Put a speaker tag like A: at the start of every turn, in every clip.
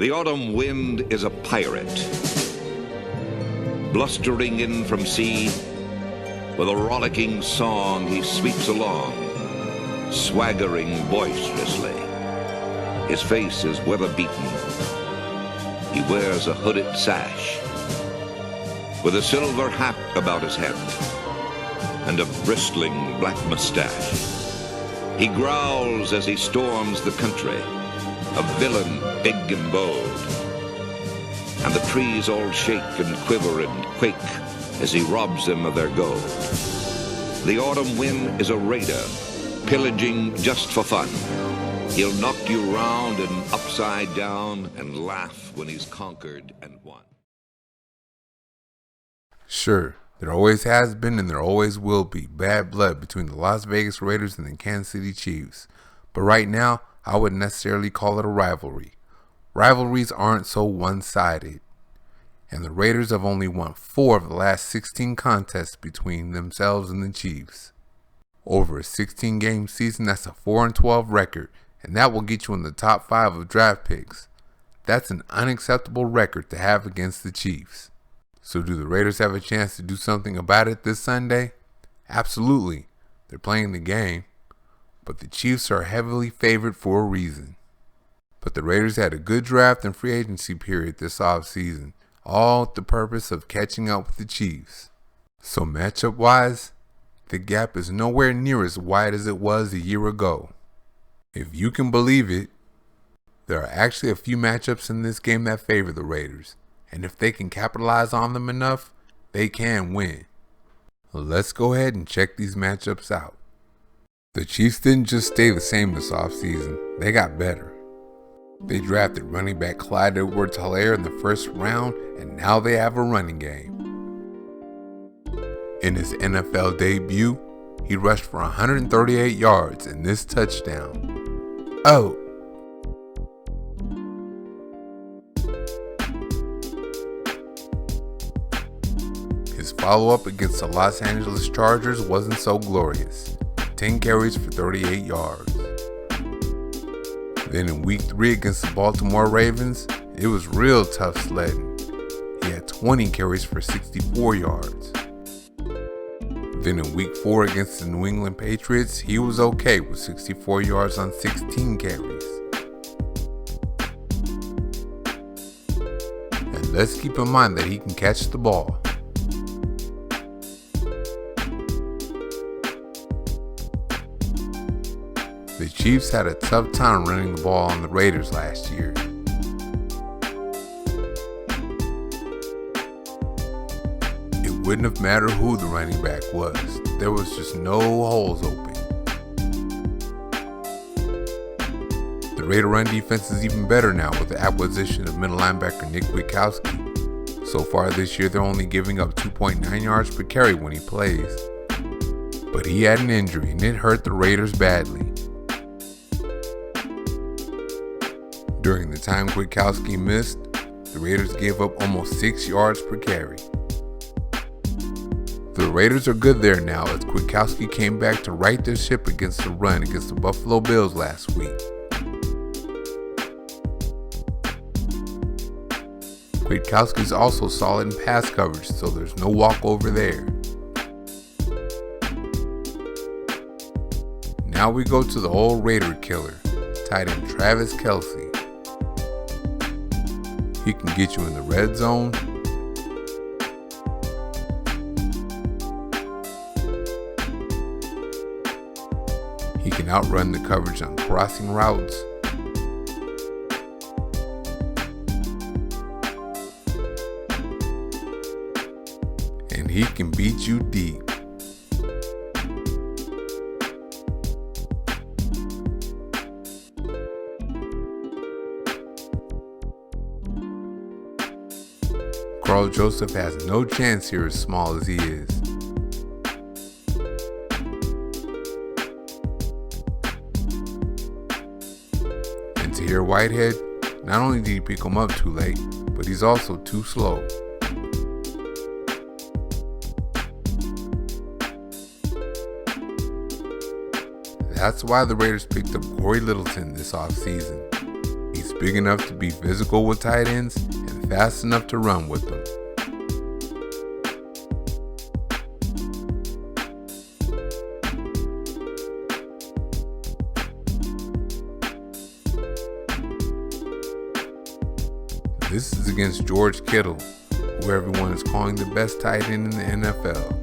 A: The autumn wind is a pirate, blustering in from sea. With a rollicking song he sweeps along, swaggering boisterously. His face is weather-beaten. He wears a hooded sash, with a silver hat about his head, and a bristling black mustache. He growls as he storms the country, a villain big and bold. And the trees all shake and quiver and quake as he robs them of their gold. The autumn wind is a raider, pillaging just for fun. He'll knock you round and upside down and laugh when he's conquered and won.
B: Sure, there always has been and there always will be bad blood between the Las Vegas Raiders and the Kansas City Chiefs. But right now, I wouldn't necessarily call it a rivalry. Rivalries aren't so one-sided. And the Raiders have only won 4 of the last 16 contests between themselves and the Chiefs. Over a 16-game season, that's a 4-12 record, and that will get you in the top 5 of draft picks. That's an unacceptable record to have against the Chiefs. So do the Raiders have a chance to do something about it this Sunday? Absolutely. They're playing the game, but the Chiefs are heavily favored for a reason. But the Raiders had a good draft and free agency period this offseason, all with the purpose of catching up with the Chiefs. So matchup-wise, the gap is nowhere near as wide as it was a year ago. If you can believe it, there are actually a few matchups in this game that favor the Raiders, and if they can capitalize on them enough, they can win. Let's go ahead and check these matchups out. The Chiefs didn't just stay the same this offseason, they got better. They drafted running back Clyde Edwards-Helaire in the first round, and now they have a running game. In his NFL debut, he rushed for 138 yards and this touchdown. Oh! His follow-up against the Los Angeles Chargers wasn't so glorious. 10 carries for 38 yards. Then in week 3 against the Baltimore Ravens, it was real tough sledding. He had 20 carries for 64 yards. Then in week 4 against the New England Patriots, he was okay with 64 yards on 16 carries. And let's keep in mind that he can catch the ball. The Chiefs had a tough time running the ball on the Raiders last year. It wouldn't have mattered who the running back was. There was just no holes open. The Raider run defense is even better now with the acquisition of middle linebacker Nick Kwiatkowski. So far this year, they're only giving up 2.9 yards per carry when he plays. But he had an injury and it hurt the Raiders badly. During the time Kwiatkowski missed, the Raiders gave up almost 6 yards per carry. The Raiders are good there now as Kwiatkowski came back to right their ship against the run against the Buffalo Bills last week. Kwiatkowski's also solid in pass coverage, so there's no walkover there. Now we go to the old Raider killer, tight end Travis Kelce. He can get you in the red zone, he can outrun the coverage on crossing routes, and he can beat you deep. Carl Joseph has no chance here as small as he is. And Tahir Whitehead, not only did he pick him up too late, but he's also too slow. That's why the Raiders picked up Corey Littleton this offseason. He's big enough to be physical with tight ends and fast enough to run with them. This is against George Kittle, who everyone is calling the best tight end in the NFL.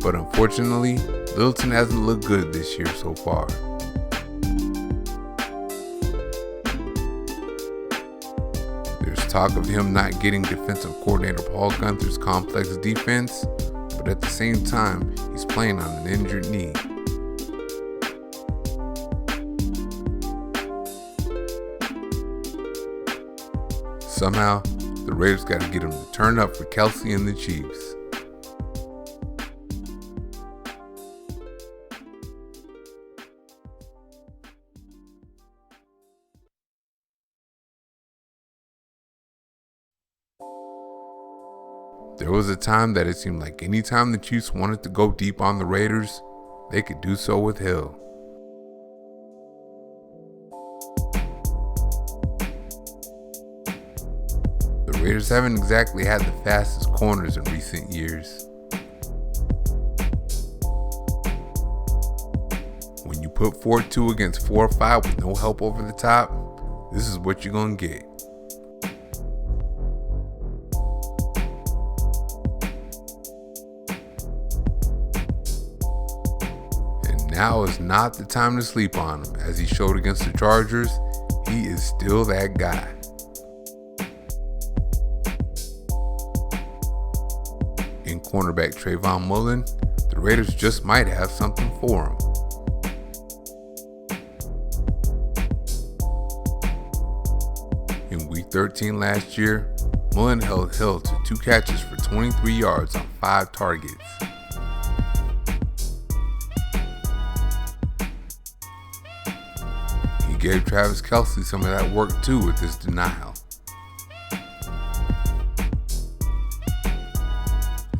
B: But unfortunately, Littleton hasn't looked good this year so far. There's talk of him not getting defensive coordinator Paul Guenther's complex defense, but at the same time, he's playing on an injured knee. Somehow, the Raiders got to get him to turn up for Kelce and the Chiefs. There was a time that it seemed like anytime the Chiefs wanted to go deep on the Raiders, they could do so with Hill. The Raiders haven't exactly had the fastest corners in recent years. When you put 4-2 against 4-5 with no help over the top, this is what you're going to get. And now is not the time to sleep on him. As he showed against the Chargers, he is still that guy. In cornerback Trayvon Mullen, the Raiders just might have something for him. In week 13 last year, Mullen held Hill to 2 catches for 23 yards on 5 targets. He gave Travis Kelce some of that work too with his denial.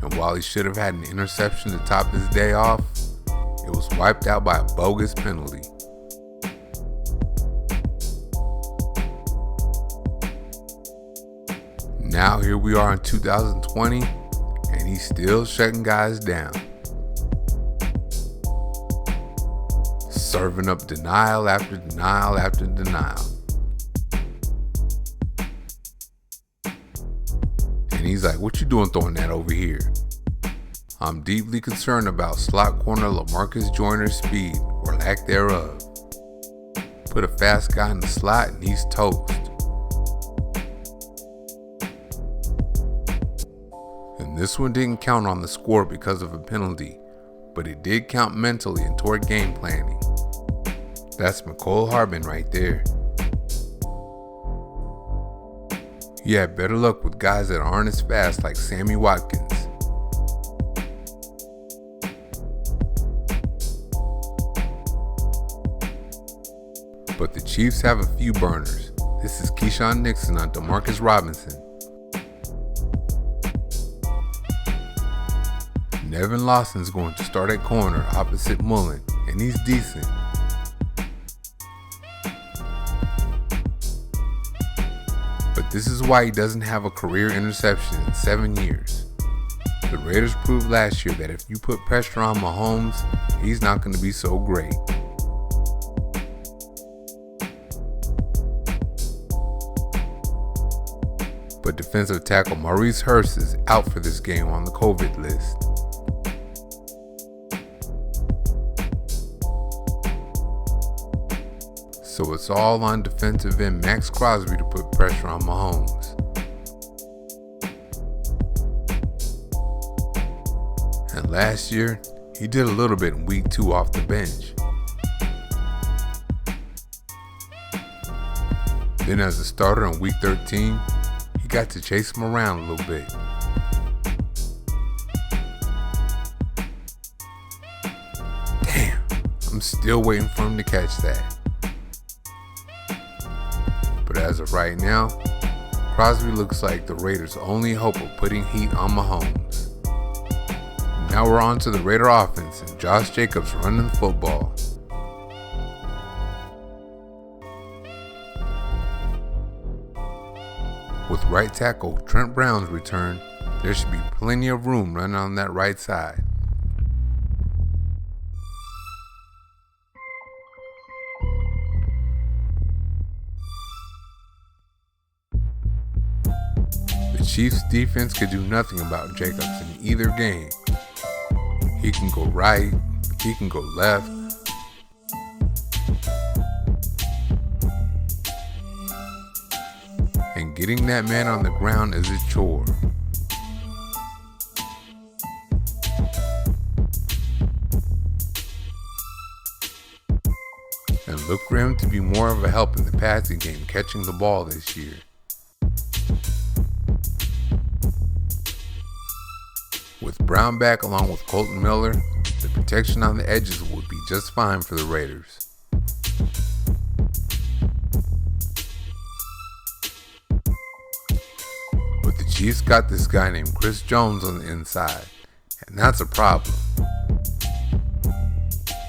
B: And while he should have had an interception to top his day off, it was wiped out by a bogus penalty. Now here we are in 2020, and he's still shutting guys down. Serving up denial after denial after denial. And he's like, "What you doing throwing that over here?" I'm deeply concerned about slot corner LaMarcus Joyner's speed, or lack thereof. Put a fast guy in the slot and he's toast. And this one didn't count on the score because of a penalty, but it did count mentally and toward game planning. That's Mecole Hardman right there. He had better luck with guys that aren't as fast like Sammy Watkins. But the Chiefs have a few burners. This is Keyshawn Nixon on DeMarcus Robinson. Nevin Lawson's going to start at corner opposite Mullen, and he's decent. But this is why he doesn't have a career interception in 7 years. The Raiders proved last year that if you put pressure on Mahomes, he's not going to be so great. But defensive tackle Maurice Hurst is out for this game on the COVID list. So it's all on defensive end Max Crosby to put pressure on Mahomes. And last year, he did a little bit in week 2 off the bench. Then as a starter in week 13, he got to chase him around a little bit. Damn, I'm still waiting for him to catch that. But as of right now, Crosby looks like the Raiders' only hope of putting heat on Mahomes. Now we're on to the Raider offense and Josh Jacobs running the football. With right tackle Trent Brown's return, there should be plenty of room running on that right side. The Chiefs defense could do nothing about Jacobs in either game. He can go right, he can go left. And getting that man on the ground is a chore. And look for him to be more of a help in the passing game, catching the ball this year. With Brown back along with Colton Miller, the protection on the edges would be just fine for the Raiders. But the Chiefs got this guy named Chris Jones on the inside, and that's a problem.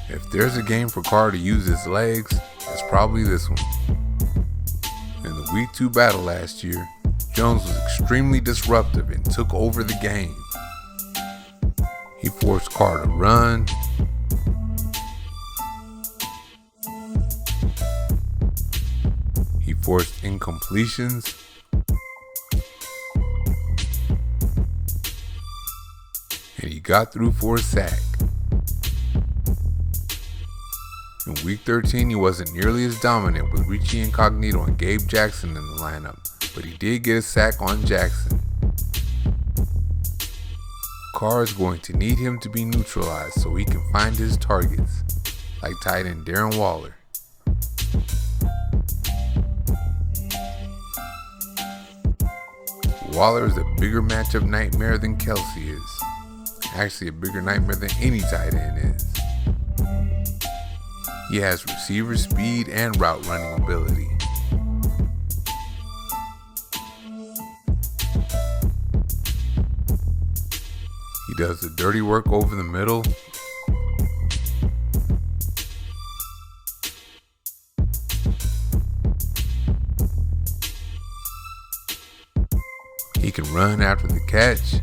B: If there's a game for Carr to use his legs, it's probably this one. In the Week 2 battle last year, Jones was extremely disruptive and took over the game. He forced Carr to run, he forced incompletions, and he got through for a sack. In Week 13, he wasn't nearly as dominant with Richie Incognito and Gabe Jackson in the lineup, but he did get a sack on Jackson. Carr is going to need him to be neutralized so he can find his targets, like tight end Darren Waller. Waller is a bigger matchup nightmare than Kelce is. Actually, a bigger nightmare than any tight end is. He has receiver speed and route running ability. He does the dirty work over the middle. He can run after the catch.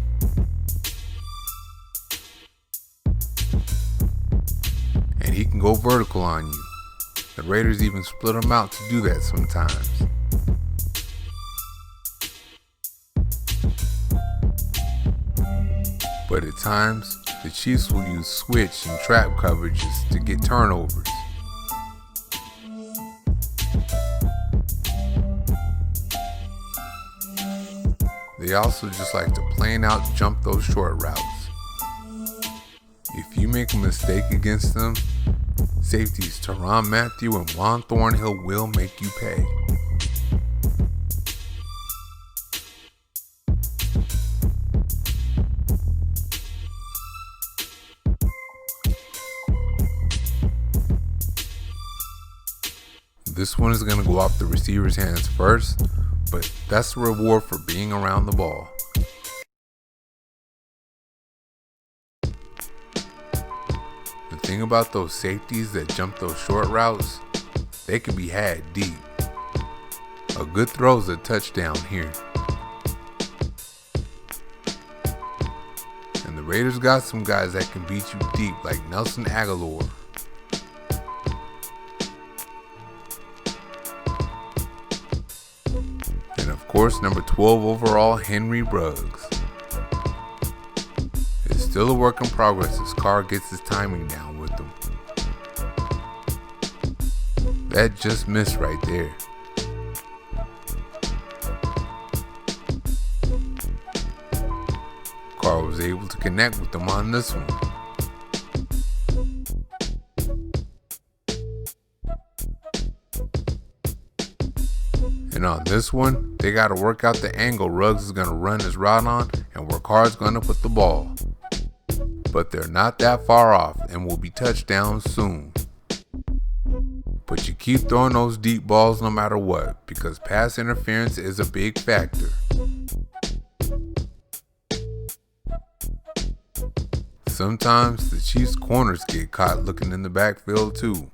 B: And he can go vertical on you. The Raiders even split him out to do that sometimes. But at times, the Chiefs will use switch and trap coverages to get turnovers. They also just like to plain out jump those short routes. If you make a mistake against them, safeties Tyrann Mathieu and Juan Thornhill will make you pay. This one is going to go off the receiver's hands first, but that's the reward for being around the ball. The thing about those safeties that jump those short routes, they can be had deep. A good throw is a touchdown here. And the Raiders got some guys that can beat you deep, like Nelson Aguilar. And of course, number 12 overall, Henry Ruggs. It's still a work in progress as Carr gets his timing down with them. That just missed right there. Carr was able to connect with them on this one. And on this one, they got to work out the angle Ruggs is going to run his route on and where Carr's going to put the ball. But they're not that far off and will be touchdowns soon. But you keep throwing those deep balls no matter what, because pass interference is a big factor. sometimes the Chiefs' corners get caught looking in the backfield too.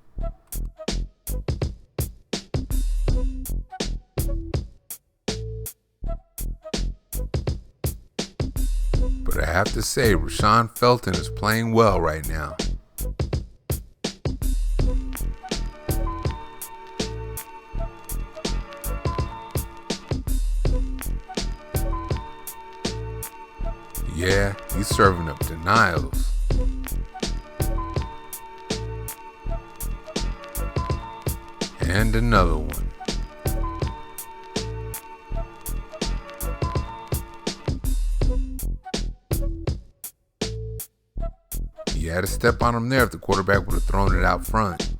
B: But I have to say, Rashawn Felton is playing well right now. Yeah, he's serving up denials. And another one. He had to step on him there if the quarterback would have thrown it out front.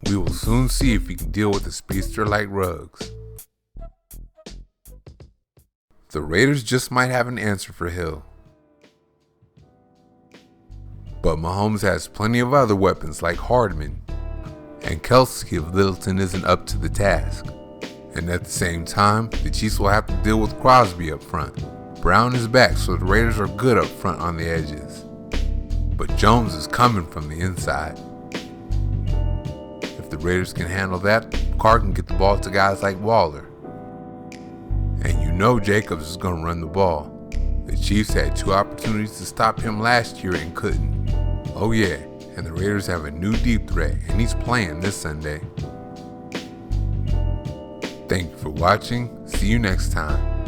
B: We will soon see if he can deal with a speedster like Ruggs. The Raiders just might have an answer for Hill. But Mahomes has plenty of other weapons like Hardman, and Kelce if Littleton isn't up to the task. And at the same time, the Chiefs will have to deal with Crosby up front. Brown is back, so the Raiders are good up front on the edges. But Jones is coming from the inside. If the Raiders can handle that, Carr can get the ball to guys like Waller. And you know Jacobs is going to run the ball. The Chiefs had 2 opportunities to stop him last year and couldn't. Oh yeah, and the Raiders have a new deep threat, and he's playing this Sunday. Thank you for watching. See you next time.